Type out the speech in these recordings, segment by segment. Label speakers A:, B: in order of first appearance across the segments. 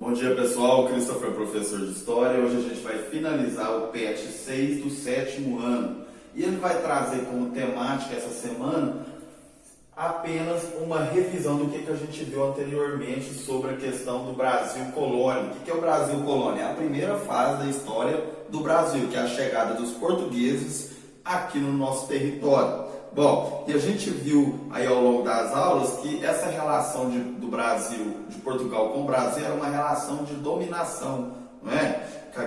A: Bom dia pessoal, Christopher, professor de História. Hoje a gente vai finalizar o PET 6 do 7º ano. E ele vai trazer como temática essa semana apenas uma revisão do que a gente viu anteriormente sobre a questão do Brasil colônia. O que é o Brasil colônia? É a primeira fase da história do Brasil, que é a chegada dos portugueses aqui no nosso território. Bom, e a gente viu aí ao longo das aulas que essa relação do Brasil, de Portugal com o Brasil, era uma relação de dominação, não é? Com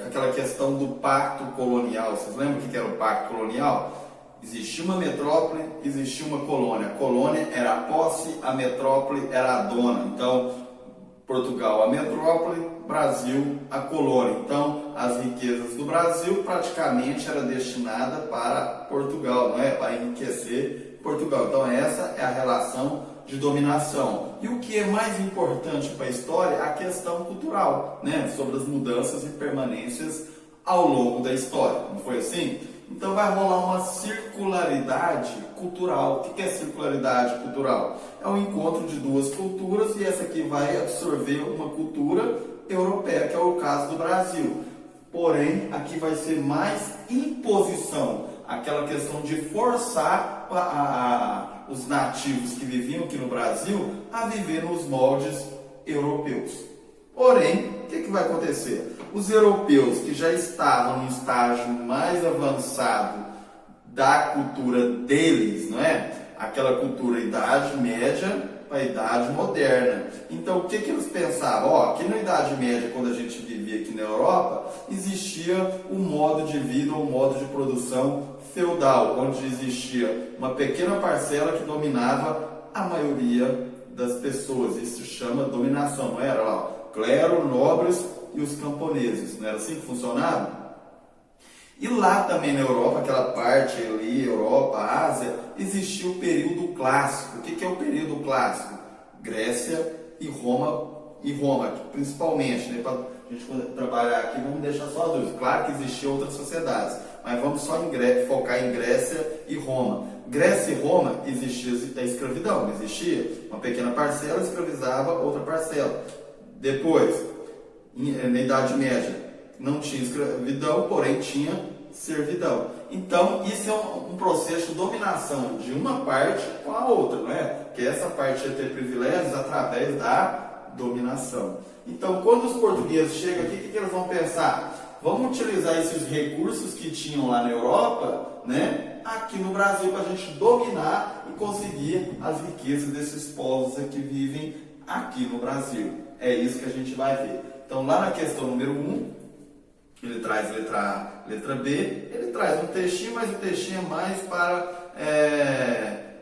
A: aquela questão do pacto colonial. Vocês lembram o que era o pacto colonial? Existia uma metrópole, existia uma colônia. A colônia era a posse, a metrópole era a dona. Então, Portugal a metrópole, Brasil a colônia. Então, as riquezas do Brasil praticamente era destinada para Portugal, não é? Para enriquecer Portugal. Então, essa é a relação de dominação. E o que é mais importante para a história? A questão cultural, né? Sobre as mudanças e permanências ao longo da história. Não foi assim? Então vai rolar uma circularidade cultural. O que é circularidade cultural? É o encontro de duas culturas e essa aqui vai absorver uma cultura europeia, que é o caso do Brasil. Porém, aqui vai ser mais imposição, aquela questão de forçar os nativos que viviam aqui no Brasil a viver nos moldes europeus. Porém, o que vai acontecer? Os europeus que já estavam no estágio mais avançado da cultura deles, não é? Aquela cultura Idade Média para a Idade Moderna. Então, o que eles pensavam? Aqui na Idade Média, quando a gente vivia aqui na Europa, existia um modo de vida, um modo de produção feudal, onde existia uma pequena parcela que dominava a maioria das pessoas. Isso se chama dominação, não era lá? Clero, nobres e os camponeses. Não era assim que funcionava? E lá também na Europa, aquela parte ali, Europa, Ásia, existia o período clássico. O que é o período clássico? Grécia e Roma, principalmente, né? Para a gente trabalhar aqui, vamos deixar só as duas. Claro que existiam outras sociedades, mas vamos só focar em Grécia e Roma. Grécia e Roma existia a escravidão, não existia? Uma pequena parcela escravizava outra parcela. Depois, na Idade Média, não tinha escravidão, porém tinha servidão. Então, isso é um processo de dominação de uma parte com a outra, não é? Que essa parte ia ter privilégios através da dominação. Então, quando os portugueses chegam aqui, o que eles vão pensar? Vamos utilizar esses recursos que tinham lá na Europa, né? Aqui no Brasil, para a gente dominar e conseguir as riquezas desses povos que vivem aqui no Brasil. É isso que a gente vai ver. Então, lá na questão número 1, ele traz letra A, letra B, ele traz um textinho, mas o textinho é mais para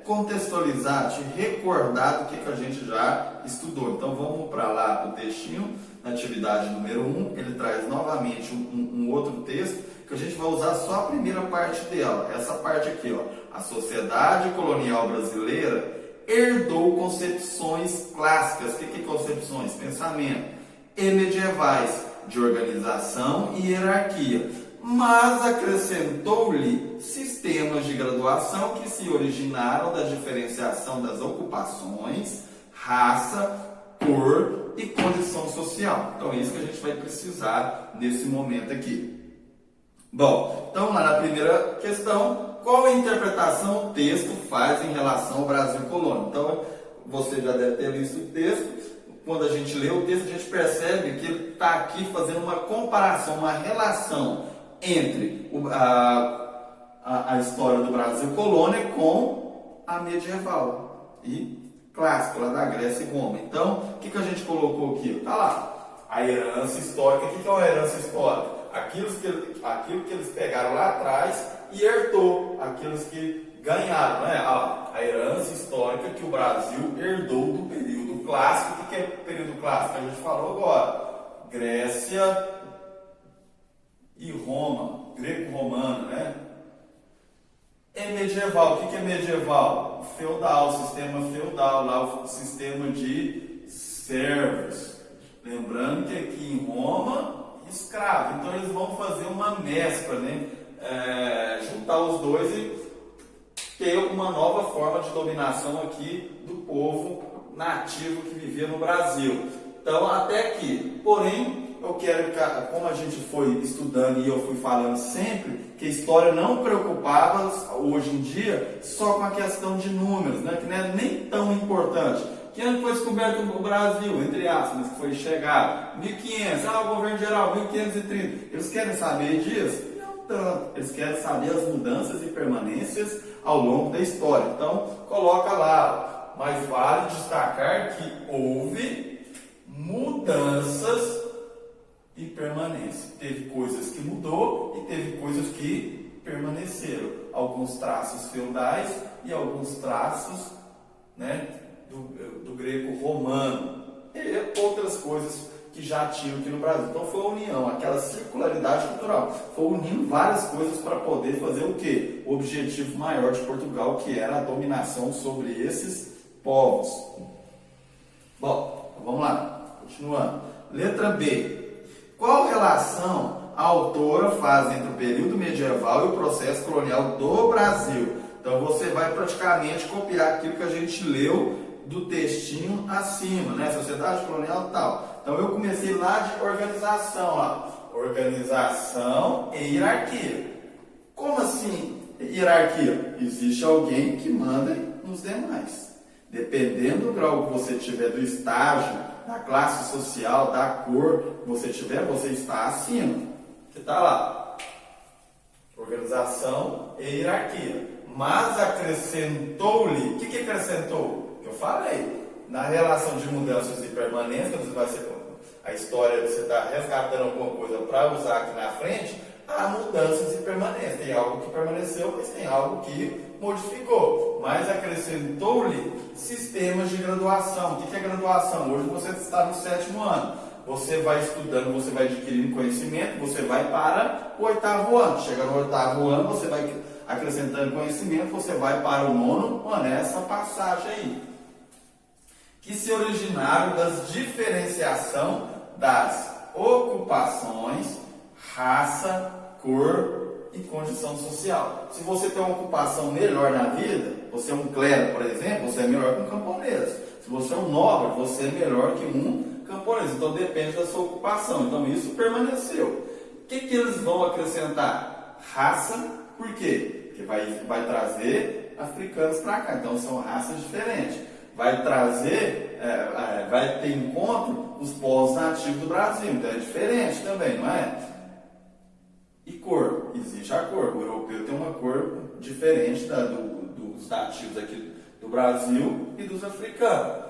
A: contextualizar, te recordar do que a gente já estudou. Então, vamos para lá para o textinho, na atividade número 1, ele traz novamente um outro texto, que a gente vai usar só a primeira parte dela, essa parte aqui, ó. A sociedade colonial brasileira herdou concepções clássicas. O que é concepções? Pensamento. E medievais, de organização e hierarquia, mas acrescentou-lhe sistemas de graduação que se originaram da diferenciação das ocupações, raça, cor e condição social. Então é isso que a gente vai precisar nesse momento aqui. Bom, então lá na primeira questão, qual a interpretação o texto faz em relação ao Brasil colônia? Então você já deve ter visto o texto. Quando a gente lê o texto, a gente percebe que ele está aqui fazendo uma comparação, uma relação entre a história do Brasil colônia com a medieval e clássica, lá da Grécia e Roma. Então, o que a gente colocou aqui? Está lá, a herança histórica. O que é uma herança histórica? Aquilo que eles pegaram lá atrás e herdou, aqueles que ganharam, né? A herança histórica que o Brasil herdou do período clássico. O que é período clássico? A gente falou agora. Grécia e Roma, greco-romano, né? É medieval. O que é medieval? Feudal, sistema feudal, lá o sistema de servos. Lembrando que aqui em Roma, escravo. Então eles vão fazer uma mescla, né? Juntar os dois e ter uma nova forma de dominação aqui do povo nativo que vivia no Brasil. Então, até que, porém, eu quero que, como a gente foi estudando e eu fui falando sempre, que a história não preocupava, hoje em dia, só com a questão de números, né? Que não é nem tão importante. Que ano foi descoberto o Brasil, entre aspas, que foi chegar? 1500, o governo geral, 1530. Eles querem saber disso? Não tanto. Eles querem saber as mudanças e permanências ao longo da história. Então, coloca lá. Mas vale destacar que houve mudanças e permanência. Teve coisas que mudou e teve coisas que permaneceram. Alguns traços feudais e alguns traços, né, do greco-romano. E outras coisas que já tinham aqui no Brasil. Então foi a união, aquela circularidade cultural. Foi unindo várias coisas para poder fazer o quê? O objetivo maior de Portugal, que era a dominação sobre esses povos. Bom, então vamos lá. Continuando. Letra B. Qual relação a autora faz entre o período medieval e o processo colonial do Brasil? Então você vai praticamente copiar aquilo que a gente leu do textinho acima, né? Sociedade colonial e tal. Então eu comecei lá de organização, ó. Organização e hierarquia. Como assim hierarquia? Existe alguém que manda nos demais. Dependendo do grau que você tiver, do estágio, da classe social, da cor que você tiver, você está acima. Você está lá. Organização e hierarquia. Mas acrescentou-lhe. O que acrescentou? Eu falei. Na relação de mudanças e permanências, vai ser a história, você está resgatando alguma coisa para usar aqui na frente, há mudanças e permanências. Tem algo que permaneceu, mas tem algo que modificou. Mas acrescentou-lhe sistemas de graduação. O que é graduação? Hoje você está no 7º ano. Você vai estudando, você vai adquirindo conhecimento, você vai para o 8º ano. Chega no 8º ano, você vai acrescentando conhecimento, você vai para o 9º ano. Essa passagem aí. Que se originaram das diferenciação das ocupações, raça, cor e condição social. Se você tem uma ocupação melhor na vida, você é um clero, por exemplo, você é melhor que um camponês. Se você é um nobre, você é melhor que um camponês. Então depende da sua ocupação. Então isso permaneceu. O que eles vão acrescentar? Raça, por quê? Porque vai trazer africanos para cá. Então são raças diferentes. Vai trazer, vai ter encontro os povos nativos do Brasil. Então é diferente também, não é? E cor? Existe a cor. O europeu tem uma cor diferente dos nativos aqui do Brasil e dos africanos.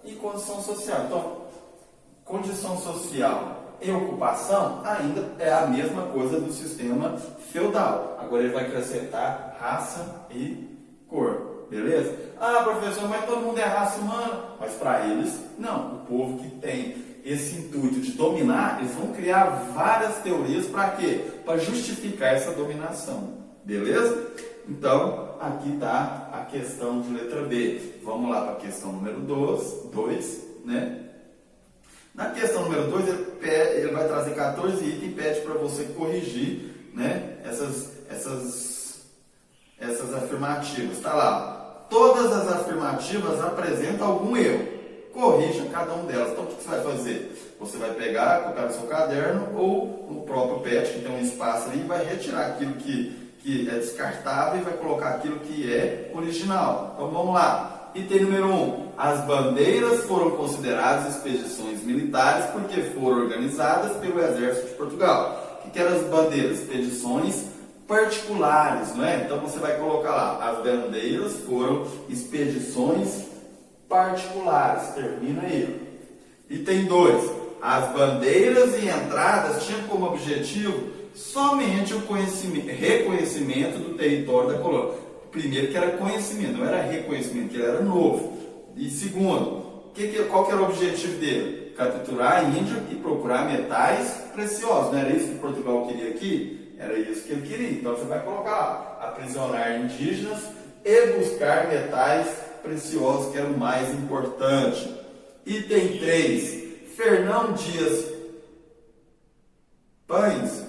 A: E condição social? Então, condição social e ocupação ainda é a mesma coisa do sistema feudal. Agora ele vai acrescentar raça e cor. Beleza? Ah, professor, mas todo mundo é raça humana. Mas para eles, não. O povo que tem esse intuito de dominar, eles vão criar várias teorias para quê? Para justificar essa dominação. Beleza? Então, aqui está a questão de letra B. Vamos lá para a questão número 2, né? Na questão número 2, ele vai trazer 14 itens e pede para você corrigir, né, essas afirmativas. Está lá. Todas as afirmativas apresentam algum erro. Corrija cada uma delas. Então, o que você vai fazer? Você vai pegar, colocar no seu caderno ou no próprio PET, que tem um espaço ali, e vai retirar aquilo que é descartável e vai colocar aquilo que é original. Então, vamos lá. Item número 1. As bandeiras foram consideradas expedições militares porque foram organizadas pelo Exército de Portugal. O que eram as bandeiras? Expedições particulares, não é? Então você vai colocar lá, as bandeiras foram expedições particulares. Termina aí. Item 2. As bandeiras e entradas tinham como objetivo somente o reconhecimento do território da colônia. Primeiro que era conhecimento, não era reconhecimento, que ele era novo. E segundo, qual que era o objetivo dele? Capturar índio e procurar metais preciosos. Não era isso que Portugal queria aqui? Era isso que ele queria. Então você vai colocar lá, aprisionar indígenas e buscar metais preciosos, que era o mais importante. Item 3. Fernão Dias Pães,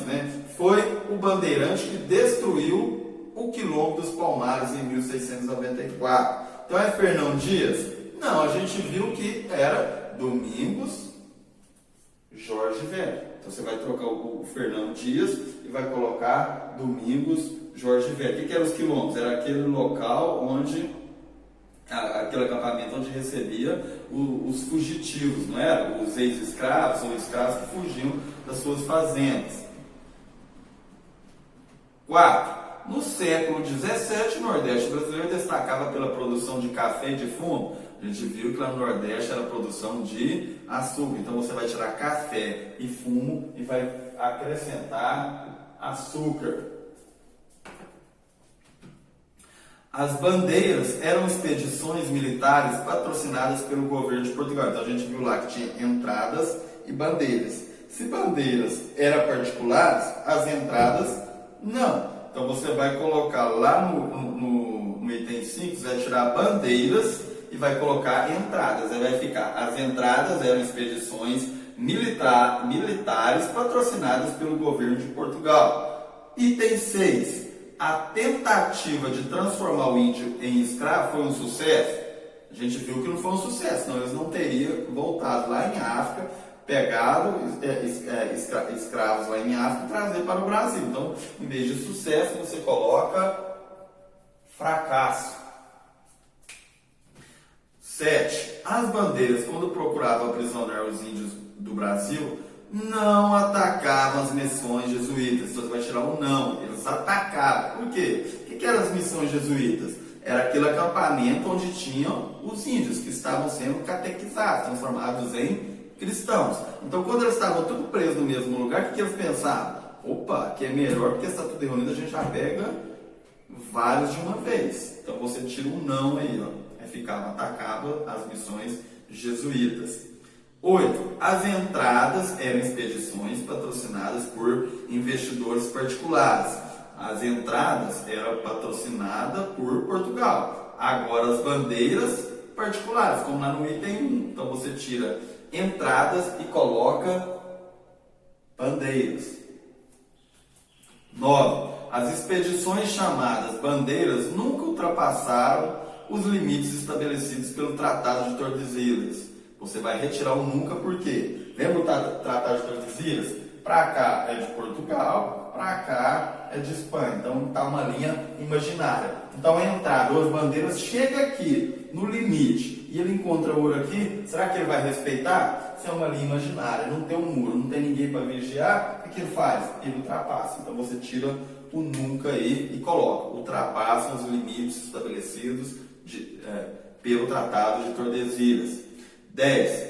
A: né? Foi o bandeirante que destruiu o Quilombo dos Palmares em 1694. Então é Fernão Dias? Não, a gente viu que era Domingos Jorge Velho. Então você vai trocar o Fernão Dias e vai colocar Domingos Jorge Velho. O que eram os quilombos? Era aquele local onde, aquele acampamento onde recebia os fugitivos, não era? Os ex-escravos ou escravos que fugiam das suas fazendas. 4. No século XVII, o Nordeste brasileiro destacava pela produção de café e de fumo. A gente viu que lá no Nordeste era a produção de açúcar. Então você vai tirar café e fumo e vai acrescentar açúcar. As bandeiras eram expedições militares patrocinadas pelo governo de Portugal. Então a gente viu lá que tinha entradas e bandeiras. Se bandeiras eram particulares, as entradas não. Então você vai colocar lá no item 5, você vai tirar bandeiras e vai colocar entradas. Aí vai ficar, as entradas eram expedições militares patrocinadas pelo governo de Portugal. Item 6, a tentativa de transformar o índio em escravo foi um sucesso? A gente viu que não foi um sucesso, senão eles não teriam voltado lá em África, pegado escravos lá em África e trazer para o Brasil. Então, em vez de sucesso, você coloca fracasso. 7. As bandeiras, quando procuravam aprisionar os índios do Brasil, não atacavam as missões jesuítas. Então, você vai tirar um não. Eles atacavam. Por quê? O que eram as missões jesuítas? Era aquele acampamento onde tinham os índios que estavam sendo catequizados, transformados em cristãos. Então, quando eles estavam tudo presos no mesmo lugar, o que eles pensavam? Opa, aqui é melhor porque está tudo reunido, a gente já pega vários de uma vez. Então, você tira um não aí, ó. Ficava, atacava as missões jesuítas. 8. As entradas eram expedições patrocinadas por investidores particulares. As entradas eram patrocinadas por Portugal. Agora as bandeiras particulares, como lá no item 1. Então você tira entradas e coloca bandeiras. 9. As expedições chamadas bandeiras nunca ultrapassaram os limites estabelecidos pelo Tratado de Tordesilhas. Você vai retirar o nunca por quê? Lembra o Tratado de Tordesilhas? Para cá é de Portugal, para cá é de Espanha. Então está uma linha imaginária. Então a entrada ou as bandeiras chega aqui no limite e ele encontra ouro aqui, será que ele vai respeitar? Se é uma linha imaginária, não tem um muro, não tem ninguém para vigiar, o que ele faz? Ele ultrapassa. Então você tira o nunca aí e coloca. Ultrapassam os limites estabelecidos pelo Tratado de Tordesilhas. 10.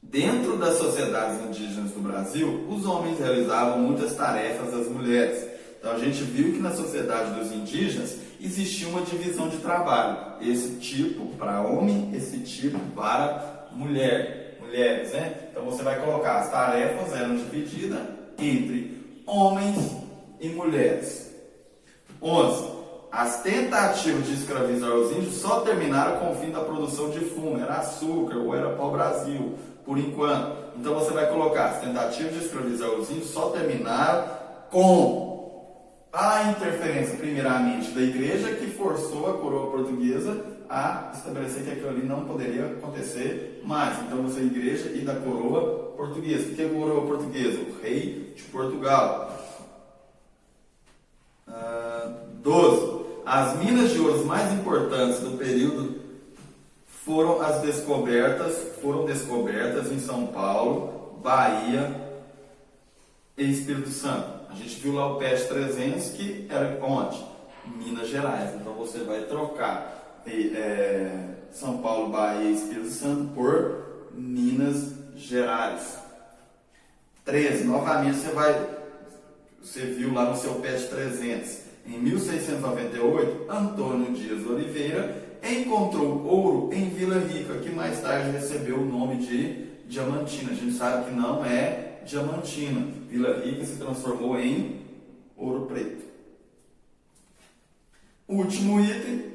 A: Dentro das sociedades indígenas do Brasil, os homens realizavam muitas tarefas das mulheres. Então a gente viu que na sociedade dos indígenas existia uma divisão de trabalho. Esse tipo para homem, esse tipo para mulheres, né? Então você vai colocar, as tarefas eram divididas entre homens e mulheres. 11. As tentativas de escravizar os índios só terminaram com o fim da produção de fumo. Era açúcar ou era pau-brasil, por enquanto. Então você vai colocar, as tentativas de escravizar os índios só terminaram com a interferência, primeiramente, da igreja, que forçou a coroa portuguesa a estabelecer que aquilo ali não poderia acontecer mais. Então você é a igreja e da coroa portuguesa. O que é a coroa portuguesa? O rei de Portugal. 12. As minas de ouro mais importantes do período foram descobertas em São Paulo, Bahia e Espírito Santo. A gente viu lá o PET 300 que era onde? Minas Gerais. Então você vai trocar São Paulo, Bahia e Espírito Santo por Minas Gerais. 13. Novamente você viu lá no seu PET 300. Em 1698, Antônio Dias Oliveira encontrou ouro em Vila Rica, que mais tarde recebeu o nome de Diamantina. A gente sabe que não é Diamantina. Vila Rica se transformou em Ouro Preto. Último item.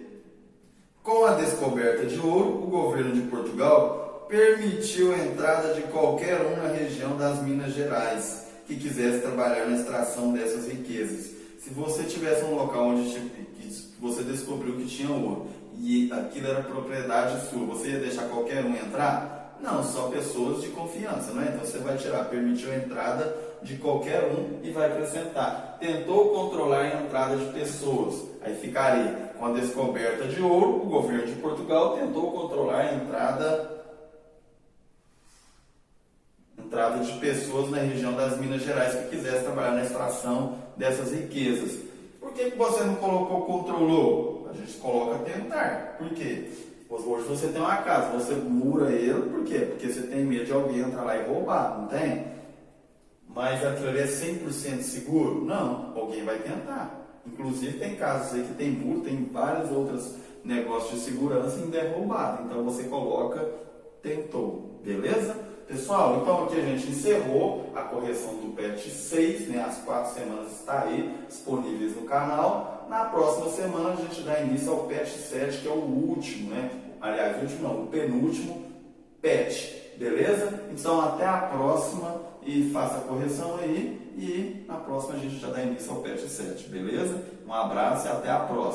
A: Com a descoberta de ouro, o governo de Portugal permitiu a entrada de qualquer um na região das Minas Gerais que quisesse trabalhar na extração dessas riquezas. Se você tivesse um local onde você descobriu que tinha ouro e aquilo era propriedade sua, você ia deixar qualquer um entrar? Não, só pessoas de confiança, não é? Então você vai tirar, permitiu a entrada de qualquer um e vai acrescentar. Tentou controlar a entrada de pessoas. Aí ficaria, com a descoberta de ouro, o governo de Portugal tentou controlar a entrada de pessoas na região das Minas Gerais que quisessem trabalhar na extração dessas riquezas. Por que você não colocou controlou? A gente coloca tentar. Por quê? Hoje você tem uma casa, você mura ele, por quê? Porque você tem medo de alguém entrar lá e roubar, não tem? Mas aquilo ali é 100% seguro? Não, alguém vai tentar. Inclusive tem casos aí que tem muro, tem vários outros negócios de segurança e ainda é roubado. Então você coloca tentou, beleza? Pessoal, então aqui a gente encerrou a correção do PET 6, né? As 4 semanas está aí disponíveis no canal. Na próxima semana a gente dá início ao PET 7, que é o último, né? Aliás, o último não, o penúltimo PET, beleza? Então até a próxima e faça a correção aí e na próxima a gente já dá início ao PET 7, beleza? Um abraço e até a próxima.